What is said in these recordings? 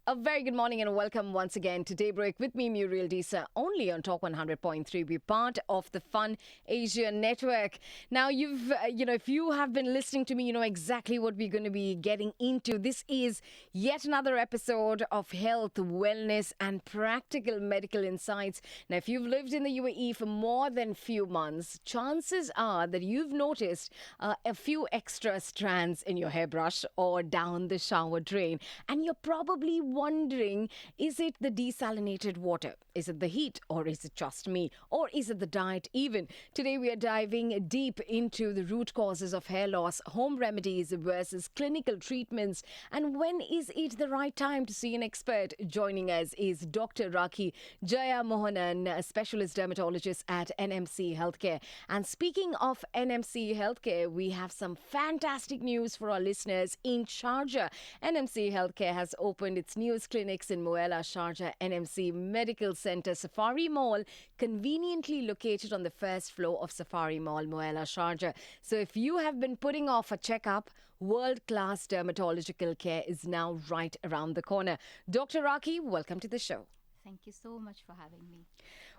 A very good morning and welcome once again to Daybreak with me, Muriel Disa, only on Talk 100.3. We're part of the Fun Asia Network. Now, if you have been listening to me, you know exactly what we're going to be getting into. This is yet another episode of health, wellness, and practical medical insights. Now, if you've lived in the UAE for more than few months, chances are that you've noticed a few extra strands in your hairbrush or down the shower drain, and you're probably wondering, is it the desalinated water? Is it the heat? Or is it just me? Or is it the diet even? Today we are diving deep into the root causes of hair loss, home remedies versus clinical treatments, and when is it the right time to see an expert? Joining us is Dr. Rakhe Jayamohanan, a specialist dermatologist at NMC Healthcare. And speaking of NMC Healthcare, we have some fantastic news for our listeners in Sharjah. NMC Healthcare has opened its newest clinics in Muella, Sharjah NMC Medical Centre, Safari Mall, conveniently located on the first floor of Safari Mall, Muella, Sharjah. So if you have been putting off a checkup, world-class dermatological care is now right around the corner. Dr. Rakhe, welcome to the show. Thank you so much for having me.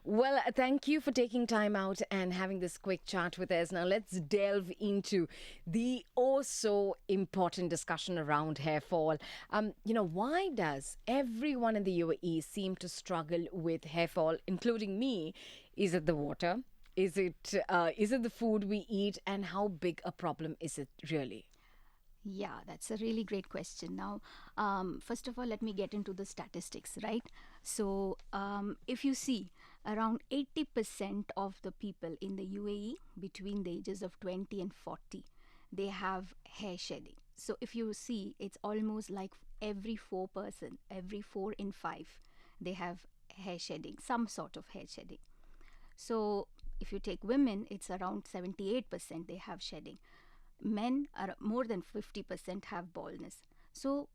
Well, thank you for taking time out and having this quick chat with us. Now, let's delve into the so important discussion around hair fall. Why does everyone in the UAE seem to struggle with hair fall, including me? Is it the water? Is it the food we eat? And how big a problem is it really? Yeah, that's a really great question. Now, first of all, let me get into the statistics, right? So, if you see, around 80% of the people in the UAE between the ages of 20 and 40, they have hair shedding. So, if you see, it's almost like every every 4 in 5, they have hair shedding, some sort of hair shedding. So, if you take women, it's around 78% they have shedding. Men are more than 50% have baldness. So,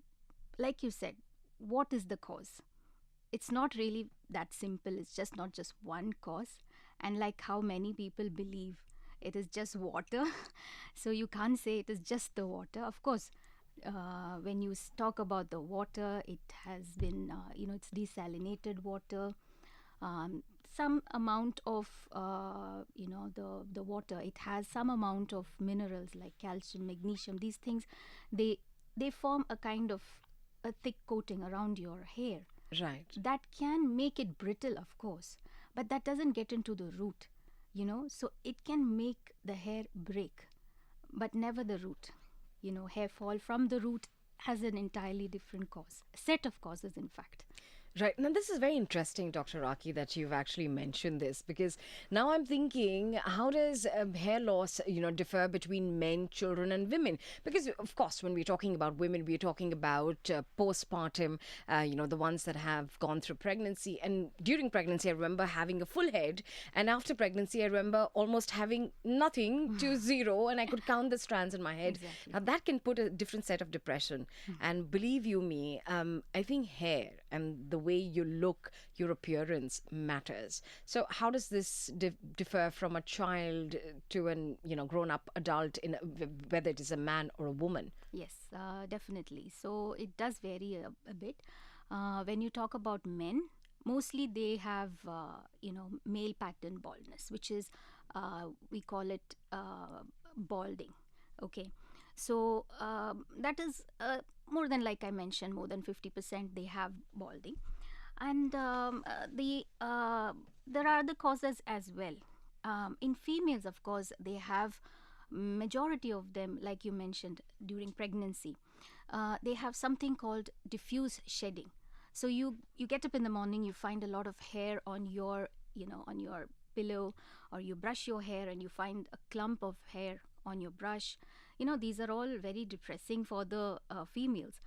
like you said, what is the cause? It's not really that simple. It's just not just one cause. And like how many people believe it is just water. So you can't say it is just the water. Of course, when you talk about the water, it has been, it's desalinated water. Some amount of the water, it has some amount of minerals like calcium, magnesium. These things, they form a kind of a thick coating around your hair. Right. That can make it brittle, of course, but that doesn't get into the root, so it can make the hair break, but never the root. Hair fall from the root has an entirely different cause, set of causes, in fact. Right. Now, this is very interesting, Dr. Rakhe, that you've actually mentioned this, because now I'm thinking, how does hair loss, differ between men, children, and women? Because, of course, when we're talking about women, we're talking about postpartum, the ones that have gone through pregnancy. And during pregnancy, I remember having a full head. And after pregnancy, I remember almost having nothing to zero, and I could count the strands in my head. Exactly. Now, that can put a different set of depression. And believe you me, I think hair and the way you look, your appearance matters. So how does this differ from a child to an grown-up adult, whether it is a man or a woman? Yes, definitely. So it does vary a bit. When you talk about men, mostly they have male pattern baldness, which is we call it balding. Okay, so that is more than, like I mentioned, more than 50% they have balding. And there are other causes as well. In females, of course, they have majority of them, like you mentioned, during pregnancy. They have something called diffuse shedding. So you get up in the morning, you find a lot of hair on your pillow, or you brush your hair and you find a clump of hair on your brush. These are all very depressing for the females.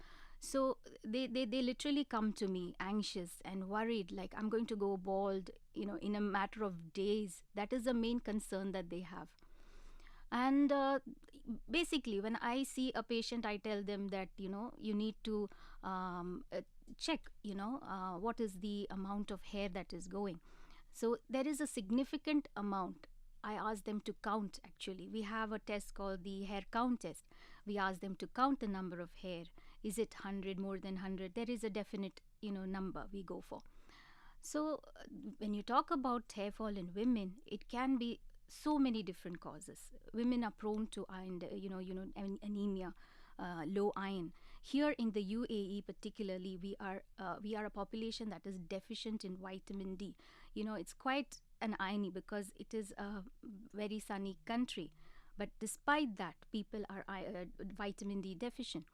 So they literally come to me anxious and worried, like I'm going to go bald, in a matter of days. That is the main concern that they have. And basically, when I see a patient, I tell them that, you need to check, what is the amount of hair that is going. So there is a significant amount. I ask them to count, actually. We have a test called the hair count test. We ask them to count the number of hair Is it 100, more than 100? There is a definite, number we go for. So when you talk about hair fall in women, it can be so many different causes. Women are prone to iron, anemia, low iron. Here in the UAE, particularly, we are a population that is deficient in vitamin D. It's quite an irony because it is a very sunny country, but despite that, people are vitamin D deficient.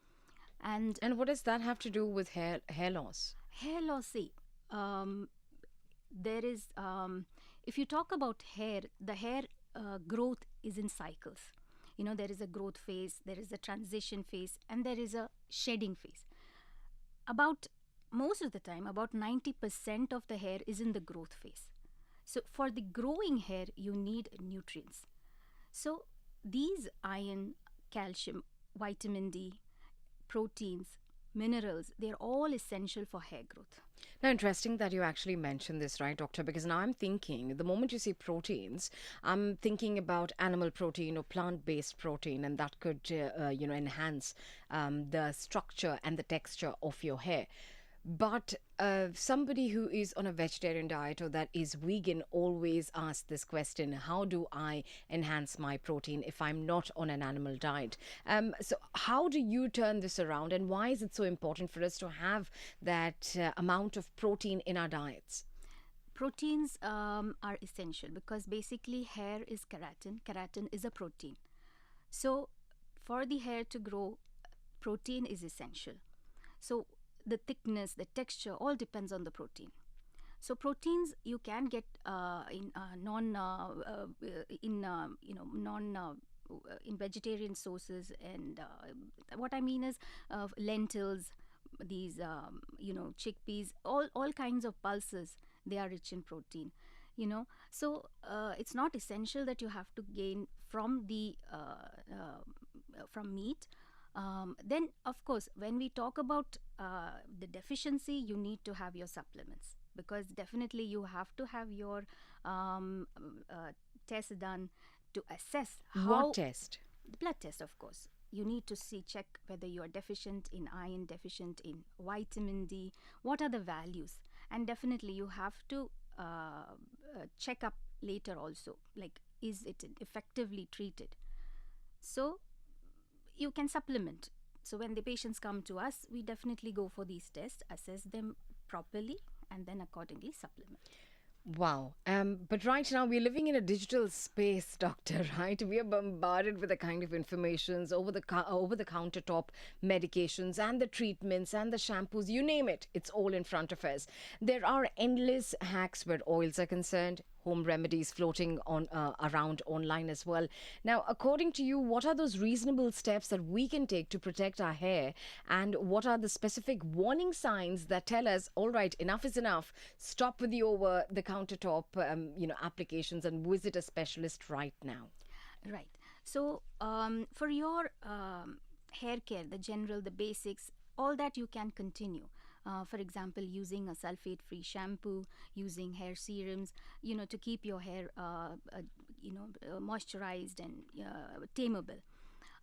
And what does that have to do with hair loss? Hair loss, see, there is, if you talk about hair, the hair growth is in cycles. There is a growth phase, there is a transition phase, and there is a shedding phase. Most of the time, about 90% of the hair is in the growth phase. So for the growing hair, you need nutrients. So these iron, calcium, vitamin D, proteins, minerals, they're all essential for hair growth. Now, interesting that you actually mentioned this, right, doctor? Because now I'm thinking, the moment you say proteins, I'm thinking about animal protein or plant-based protein, and that could, enhance the structure and the texture of your hair. But somebody who is on a vegetarian diet or that is vegan always asks this question: how do I enhance my protein if I'm not on an animal diet? So how do you turn this around, and why is it so important for us to have that amount of protein in our diets? Proteins are essential because basically hair is keratin. Keratin is a protein. So for the hair to grow, protein is essential. So the thickness, the texture, all depends on the protein. So proteins you can get in vegetarian sources, and what I mean is lentils, these chickpeas, all kinds of pulses. They are rich in protein. So it's not essential that you have to gain from from meat. Then, of course, when we talk about the deficiency, you need to have your supplements, because definitely you have to have your test done to assess how. What test? Blood test, of course. You need to check whether you are deficient in iron, deficient in vitamin D, what are the values. And definitely you have to check up later also, like, is it effectively treated? So you can supplement. So when the patients come to us, we definitely go for these tests, assess them properly, and then accordingly supplement. Wow. But right now we're living in a digital space, doctor, right? We are bombarded with the kind of informations, over the countertop medications and the treatments and the shampoos, you name it. It's all in front of us. There are endless hacks where oils are concerned, home remedies floating on around online as well. Now, according to you, what are those reasonable steps that we can take to protect our hair, and what are the specific warning signs that tell us, all right, enough is enough, stop with the over the countertop applications and visit a specialist right now? Right. So for your hair care, the basics, all that you can continue. For example, using a sulfate-free shampoo, using hair serums, to keep your hair, moisturized and tameable.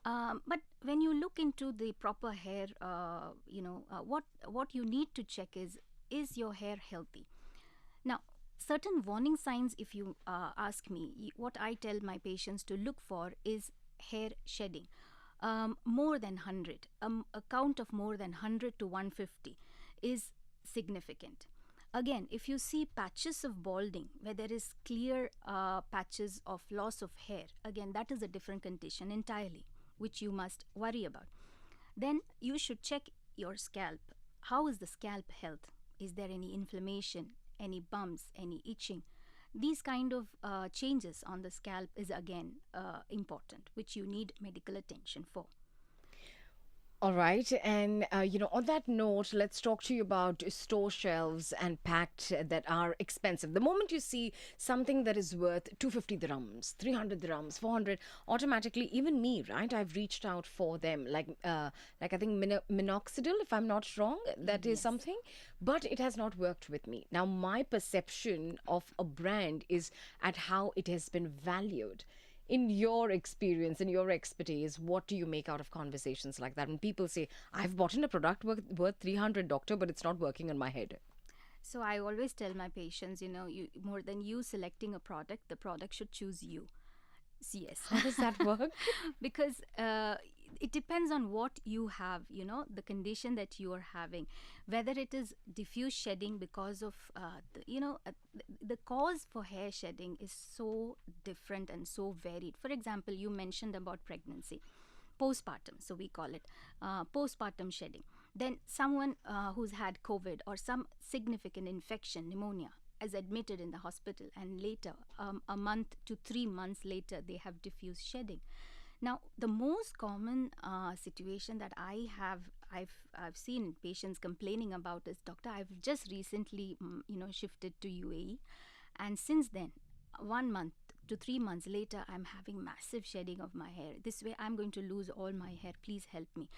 But when you look into the proper hair, what you need to check is your hair healthy? Now, certain warning signs, if you ask me, what I tell my patients to look for is hair shedding. More than 100, a count of more than 100 to 150 is significant. Again, if you see patches of balding, where there is clear patches of loss of hair, again, that is a different condition entirely, which you must worry about. Then you should check your scalp. How is the scalp health? Is there any inflammation, any bumps, any itching? These kind of changes on the scalp is again important, which you need medical attention for. All right. And, on that note, let's talk to you about store shelves and packed that are expensive. The moment you see something that is worth 250 dirhams, 300 dirhams, 400, automatically, even me, right? I've reached out for them. Like I think minoxidil, if I'm not wrong, that is something. But it has not worked with me. Now, my perception of a brand is at how it has been valued. In your experience, in your expertise, what do you make out of conversations like that when people say, I've bought in a product worth 300, doctor, but it's not working on my head? So I always tell my patients, you more than you selecting a product, the product should choose you. Yes. How does that work? Because it depends on what you have, the condition that you are having, whether it is diffuse shedding because of the cause for hair shedding is so different and so varied. For example, you mentioned about pregnancy, postpartum, so we call it postpartum shedding. Then someone who's had COVID or some significant infection, pneumonia, is admitted in the hospital, and later, a month to 3 months later, they have diffuse shedding. Now, the most common situation that I've seen patients complaining about is, doctor, I've just recently shifted to UAE, and since then, 1 month to 3 months later, I'm having massive shedding of my hair. This way, I'm going to lose all my hair. Please help me.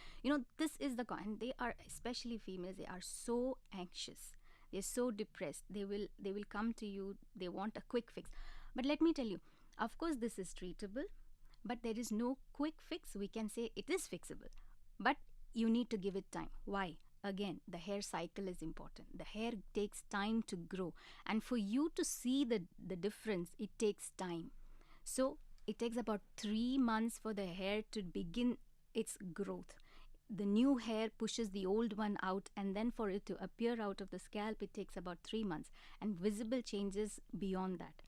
This is and they are, especially females, they are so anxious. They're so depressed. They will come to you. They want a quick fix. But let me tell you, of course, this is treatable, but there is no quick fix. We can say it is fixable, but you need to give it time. Why? Again, the hair cycle is important. The hair takes time to grow, and for you to see the difference, it takes time. So it takes about 3 months for the hair to begin its growth. The new hair pushes the old one out, and then for it to appear out of the scalp, it takes about 3 months, and visible changes beyond that.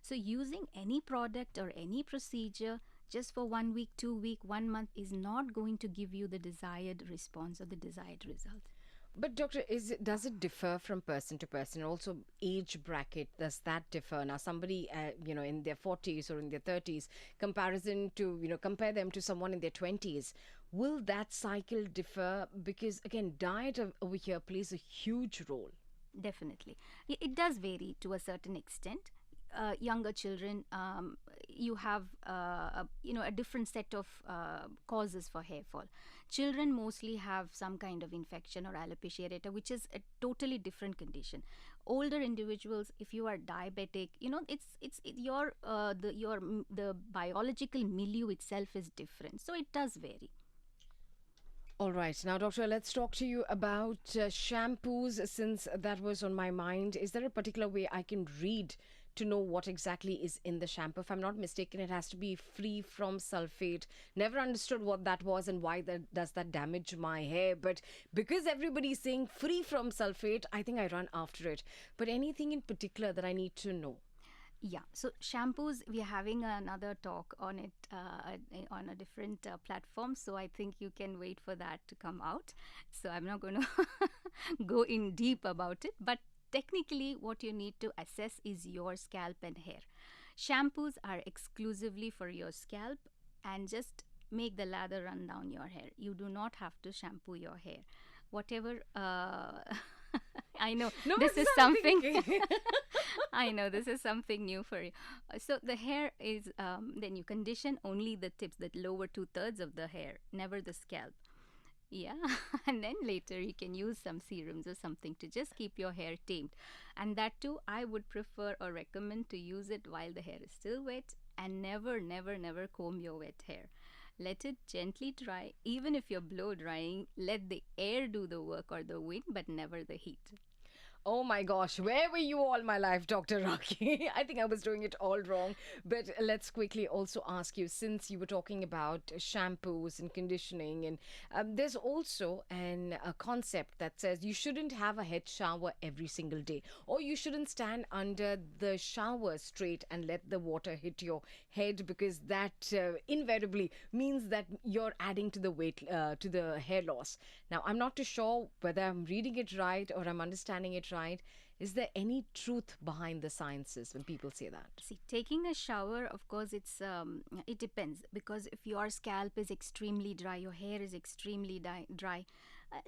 So using any product or any procedure just for 1 week, 2 week, 1 month is not going to give you the desired response or the desired result. But doctor, does it differ from person to person? Also, age bracket, does that differ? Now, somebody in their 40s or in their 30s, comparison to compare them to someone in their 20s, will that cycle differ? Because again, diet over here plays a huge role. Definitely. It does vary to a certain extent. Younger children, you have a different set of causes for hair fall. Children mostly have some kind of infection or alopecia areata, which is a totally different condition. Older individuals, if you are diabetic, the biological milieu itself is different, so it does vary. All right. Now, doctor, let's talk to you about shampoos, since that was on my mind. Is there a particular way I can read to know what exactly is in the shampoo? If I'm not mistaken, it has to be free from sulfate. Never understood what that was and why does that damage my hair. But because everybody's saying free from sulfate, I think I run after it. But anything in particular that I need to know? Yeah, so shampoos, we are having another talk on it on a different platform. So I think you can wait for that to come out. So I'm not going to go in deep about it. But technically, what you need to assess is your scalp and hair. Shampoos are exclusively for your scalp, and just make the lather run down your hair. You do not have to shampoo your hair. Whatever. I know No, this this is is what I'm something. thinking. I know this is something new for you. So the hair is then you condition only the tips, the lower 2/3 of the hair, never the scalp. Yeah, and then later you can use some serums or something to just keep your hair tamed. And that too, I would prefer or recommend to use it while the hair is still wet, and never, never, never comb your wet hair. Let it gently dry. Even if you're blow drying, let the air do the work or the wind, but never the heat. Oh my gosh, where were you all my life, Dr. Rakhe? I think I was doing it all wrong. But let's quickly also ask you, since you were talking about shampoos and conditioning, and there's also a concept that says you shouldn't have a head shower every single day, or you shouldn't stand under the shower straight and let the water hit your head, because that invariably means that you're adding to the weight, to the hair loss. Now, I'm not too sure whether I'm reading it right or I'm understanding it right. Is there any truth behind the sciences when people say that? See, taking a shower, of course, it depends, because if your scalp is extremely dry, your hair is extremely dry,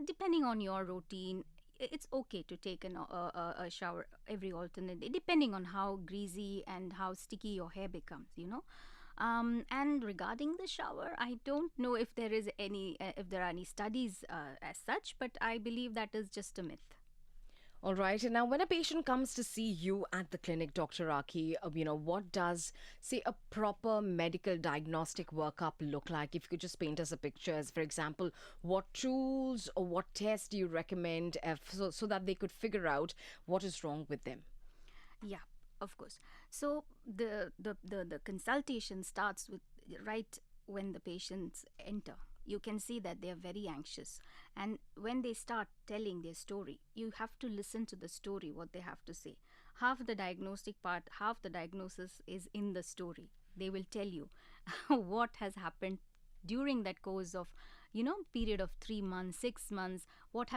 depending on your routine, it's okay to take a shower every alternate day, depending on how greasy and how sticky your hair becomes. And regarding the shower, I don't know if there are any studies as such, but I believe that is just a myth. All right. And now, when a patient comes to see you at the clinic, Dr. Rakhe, what does, say, a proper medical diagnostic workup look like? If you could just paint us a picture, as for example, what tools or what tests do you recommend so that they could figure out what is wrong with them? Yeah, of course. So the consultation starts with right when the patients enter. You can see that they are very anxious, and when they start telling their story, you have to listen to the story, what they have to say. Half the diagnostic part, half the diagnosis is in the story. They will tell you what has happened during that course of, period of 3 months, 6 months, what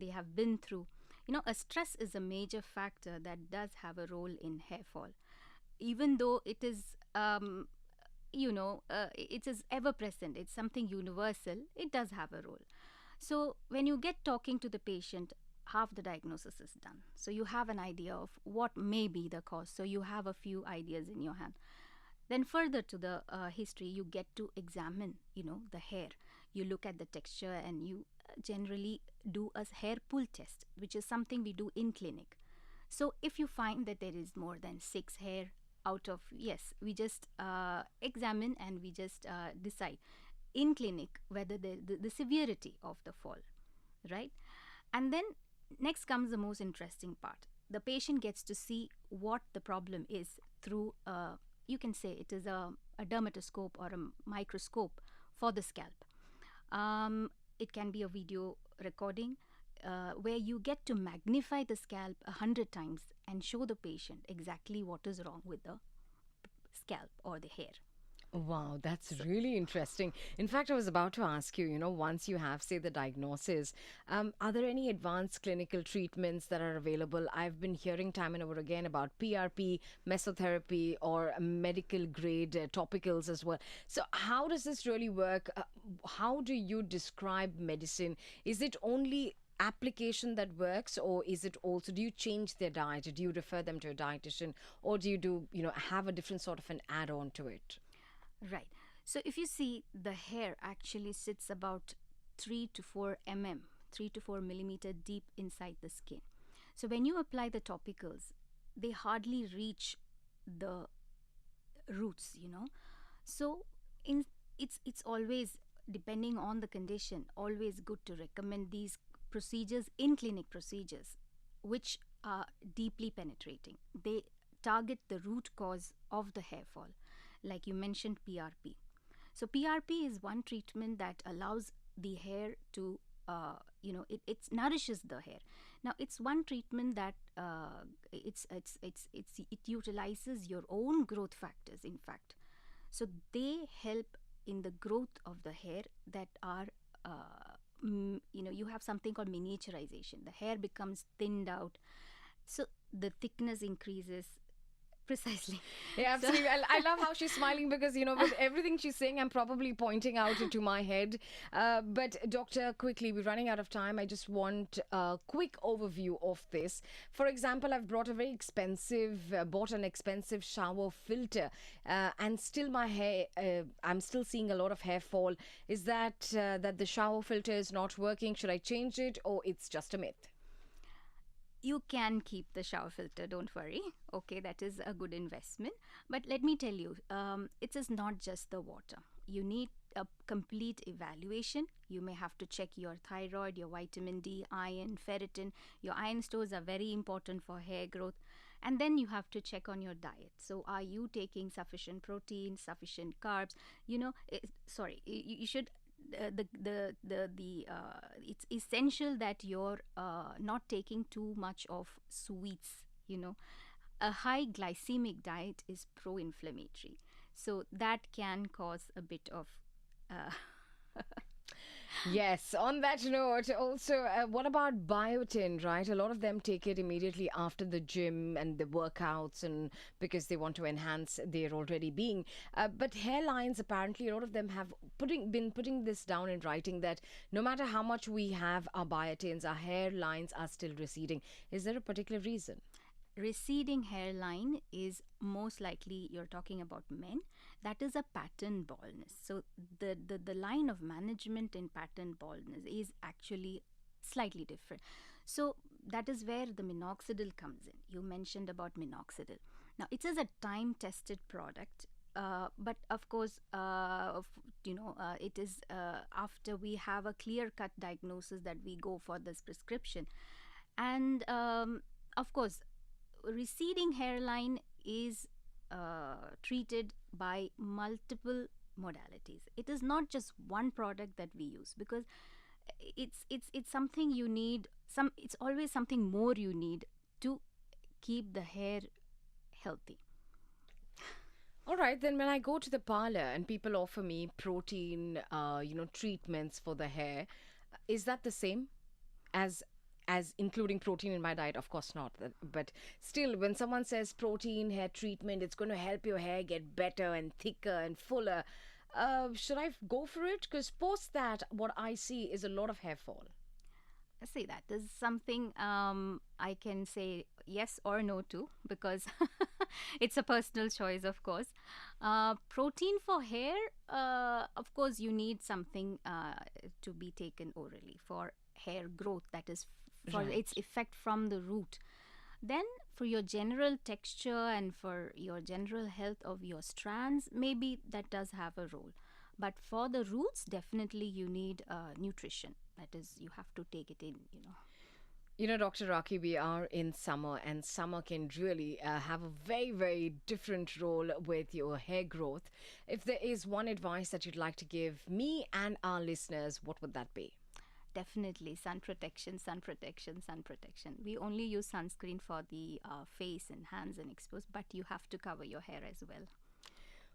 they have been through. A stress is a major factor that does have a role in hair fall, even though it is it is ever present, it's something universal, it does have a role. So when you get talking to the patient, half the diagnosis is done, so you have an idea of what may be the cause, so you have a few ideas in your hand. Then further to the history, you get to examine, the hair. You look at the texture, and you generally do a hair pull test, which is something we do in clinic. So if you find that there is more than 6 hair out of, yes, we just examine, and we just decide in clinic whether the severity of the fall, right? And then next comes the most interesting part. The patient gets to see what the problem is through you can say it is a dermatoscope or a microscope for the scalp. It can be a video recording where you get to magnify the scalp 100 times and show the patient exactly what is wrong with the scalp or the hair. Wow, that's So, really interesting. In fact, I was about to ask you, once you have, say, the diagnosis, are there any advanced clinical treatments that are available? I've been hearing time and over again about PRP, mesotherapy, or medical grade topicals as well. So, how does this really work? How do you describe medicine? Is it only application that works, or is it also, do you change their diet? Do you refer them to a dietitian, or do you have a different sort of an add-on to it? right. So if you see, the hair actually sits about 3 to 4 mm, 3 to 4 millimeter deep inside the skin. So when you apply the topicals, they hardly reach the roots. So in it's always, depending on the condition, always good to recommend these procedures, in clinic procedures, which are deeply penetrating. They target the root cause of the hair fall, like you mentioned, PRP. So PRP is one treatment that allows the hair to, it nourishes the hair. Now it's one treatment that it utilizes your own growth factors. In fact, so they help in the growth of the hair that are. You have something called miniaturization. The hair becomes thinned out, so the thickness increases. Precisely. Yeah, So, absolutely. I love how she's smiling because, with everything she's saying, I'm probably pointing out to my head. But, Doctor, quickly, we're running out of time. I just want a quick overview of this. For example, I've bought an expensive shower filter, and still my hair, I'm still seeing a lot of hair fall. Is that the shower filter is not working? Should I change it, or it's just a myth? you can keep the shower filter, don't worry. Okay, that is a good investment. But let me tell you, it is not just the water. You need a complete evaluation. You may have to check your thyroid, your vitamin D, iron, ferritin. Your iron stores are very important for hair growth. And then you have to check on your diet. So are you taking sufficient protein, sufficient carbs? Sorry, you should, it's essential that you're not taking too much of sweets. A high glycemic diet is pro-inflammatory, so that can cause a bit of uh, Yes, on that note, also, what about biotin, right? A lot of them take it immediately after the gym and the workouts, and because they want to enhance their already being. But hairlines, apparently, a lot of them have been putting this down in writing that no matter how much we have our biotins, our hairlines are still receding. Is there a particular reason? receding hairline is most likely, you're talking about men, that is a pattern baldness. So the line of management in pattern baldness is actually slightly different. So that is where the minoxidil comes in. You mentioned about minoxidil. Now, it is a time-tested product, but of course, it is after we have a clear-cut diagnosis that we go for this prescription. And of course, receding hairline is treated by multiple modalities. It is not just one product that we use, because it's something you need. It's always something more you need to keep the hair healthy. All right, then when I go to the parlor and people offer me protein, treatments for the hair, is that the same as including protein in my diet? Of course not. But still, when someone says protein hair treatment, it's going to help your hair get better and thicker and fuller. Should I go for it? Because post that, what I see is a lot of hair fall. See, that is something I can say yes or no to, because it's a personal choice, of course. Protein for hair, of course, you need something to be taken orally for hair growth, that is for its effect from the root. Then for your general texture and for your general health of your strands, maybe that does have a role. But for the roots, definitely you need nutrition. That is, you have to take it in. Dr. Rakhe, we are in summer, and summer can really have a very, very different role with your hair growth. If there is one advice that you'd like to give me and our listeners, what would that be? Definitely sun protection, sun protection, sun protection. We only use sunscreen for the face and hands and exposed, but you have to cover your hair as well.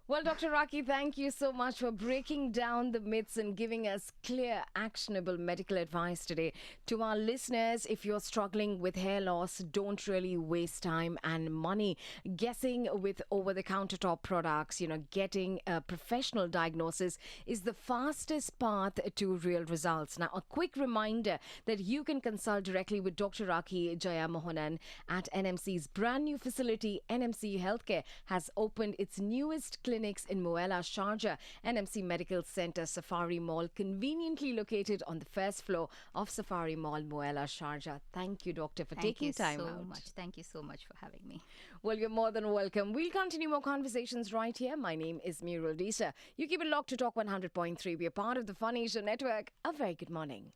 Well, Dr. Rakhe, thank you so much for breaking down the myths and giving us clear, actionable medical advice today. To our listeners, if you're struggling with hair loss, don't really waste time and money guessing with over-the-counter top products. Getting a professional diagnosis is the fastest path to real results. Now, a quick reminder that you can consult directly with Dr. Rakhe Jayamohanan at NMC's brand new facility. NMC Healthcare has opened its newest clinics in Muella, Sharjah. NMC Medical Centre, Safari Mall, conveniently located on the first floor of Safari Mall, Muella, Sharjah. Thank you, Doctor, for taking time out. Thank you so much for having me. Well, you're more than welcome. We'll continue more conversations right here. My name is Muriel Disa. You keep it locked to Talk 100.3. Be a part of the Fun Asia Network. A very good morning.